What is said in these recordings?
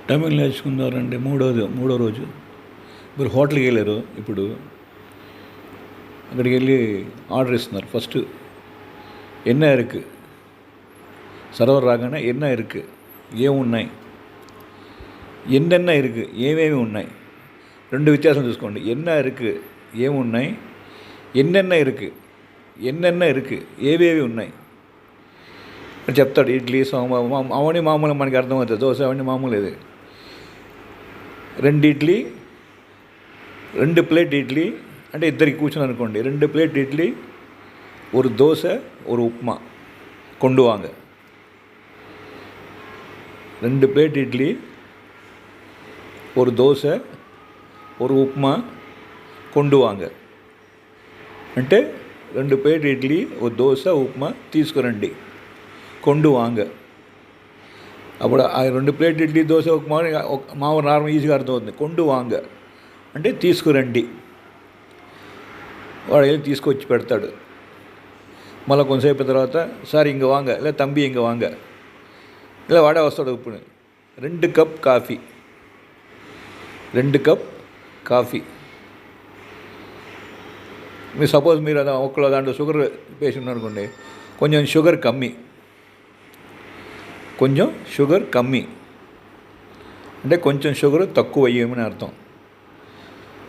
తమిళ్ నేర్చుకున్నారండి మూడో రోజు. మీరు హోటల్కి వెళ్ళారు. ఇప్పుడు అక్కడికి వెళ్ళి ఆర్డర్ ఇస్తున్నారు. ఫస్ట్ ఎన్న ఇருக்கு సర్వర్ రాగానే ఎన్న ఇருக்கு ఏమున్నాయి, ఎన్నెన్న ఇருக்கு ఏమేమి ఉన్నాయి, రెండు వ్యత్యాసం చూసుకోండి. ఎన్న ఇருக்கு ఏమున్నాయి, ఎన్నెన్న ఇருக்கு ఎన్నెన్న ఇருக்கு ఏవేవి ఉన్నాయి అని చెప్తాడు. ఇడ్లీ అవన్నీ మామూలు మనకి అర్థమవుతుంది. దోశ అవన్నీ మామూలు. ఇది 2 ఇడ్లీ, 2 ప్లేట్ ఇడ్లీ అంటే ఇద్దరికి కూర్చుని అనుకోండి. 2 ప్లేట్ ఇడ్లీ, ஒரு தோசை, ஒரு உப்புமா கொண்டு வாங்க. 2 ప్లేట్ ఇడ్లీ, ஒரு దోశ, ஒரு ఉప్మా கொண்டு வாங்க అంటే 2 ప్లేట్ ఇడ్లీ, ఒక దోశ, ఉప్మా తీసుకురండి. కొండు వాంగ. అప్పుడు ఆ 2 ప్లేట్ ఇడ్లీ, దోశ, ఉప్మా మామూలు నార్మల్ ఈజీగా అర్థమవుతుంది. కొండు వాంగ అంటే తీసుకురండి. వాడు వెళ్ళి తీసుకొచ్చి పెడతాడు. మళ్ళీ కొంతసేపు తర్వాత సార్ ఇంక వాంగ, లేదా తంబి ఇంక వాంగ, ఇలా వాడే వస్తాడు. ఇప్పుడు 2 కప్ కాఫీ, 2 కప్ కాఫీ. మీరు సపోజ్ మీరు ఒక్కలో దాంట్లో షుగర్ పేషెంట్ అనుకోండి, కొంచెం షుగర్ కమ్మి, కొంచెం షుగర్ కమ్మి అంటే కొంచెం షుగర్ తక్కువ అయ్యేమని అర్థం.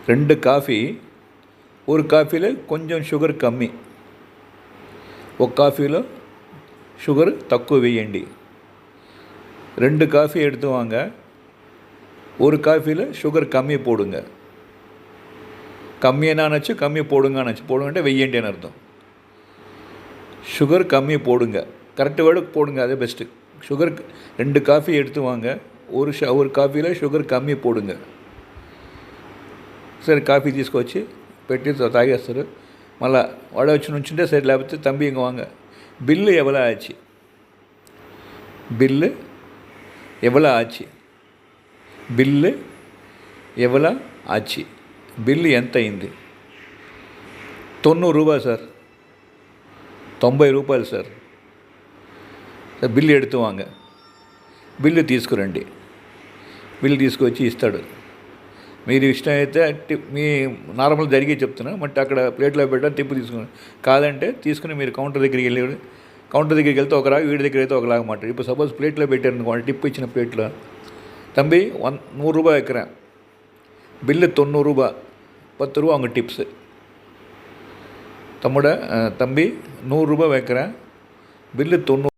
2 కాఫీ, ஒரு కాఫీలో కొంచెం షుగర్ కమ్మి, ఒక కాఫీలో షుగర్ తక్కువ వేయండి. 2 కాఫీ எடுத்து வாங்க, ஒரு కాఫీలో షుగర్ కమ్మి పోడుంగ. కమ్మి అయినా అనొచ్చు, కమ్మి పోడుంగా అనొచ్చు. పోడుంగ అంటే వెయ్యండి అని అర్థం. షుగర్ కమ్మి పోడుంగ, కరెక్ట్ వర్డ్ పోడుంగ, అదే బెస్ట్. షుగర్ 2 కాఫీ எடுத்து வாங்க, ஒரு కాఫీలో షుగర్ కమ్మి పోడుంగ. సరే కాఫీ తీసుకొచ్చి పెట్టి తాగేస్తారు. మళ్ళీ వాడు వచ్చి నుంచుంటే సరే, లేకపోతే తంబి ఇంక వాంగ, బిల్లు ఎవలా ఆచి, బిల్లు ఎవలా ఆచి, బిల్లు ఎవలా ఆచి, బిల్లు ఎంత అయింది. 90 రూపాయలు సార్, 90 రూపాయలు సార్. బిల్లు ఎడుతూ వాంగ, బిల్లు తీసుకురండి. బిల్లు తీసుకొచ్చి ఇస్తాడు. మీరు ఇష్టమైతే మీ నార్మల్ జరిగి చెప్తున్నా, బట్ అక్కడ ప్లేట్లో పెట్టాలి, టిప్పు తీసుకుని. కాదంటే తీసుకుని మీరు కౌంటర్ దగ్గరికి వెళ్తే ఒకలాగా, వీడి దగ్గర అయితే ఒకలాగా మాట్లాడు. ఇప్పుడు సపోజ్ ప్లేట్లో పెట్టారు అనుకోండి, టిప్ ఇచ్చిన ప్లేట్లో, తంబి 100 రూపాయలు ఎక్కరా, బిల్లు 90 రూపాయలు, 10 రూపాయలు அவங்க టిప్స్. తమ్ముడా తంబి 100 రూపాయలు ఎక్కరా, బిల్లు 90.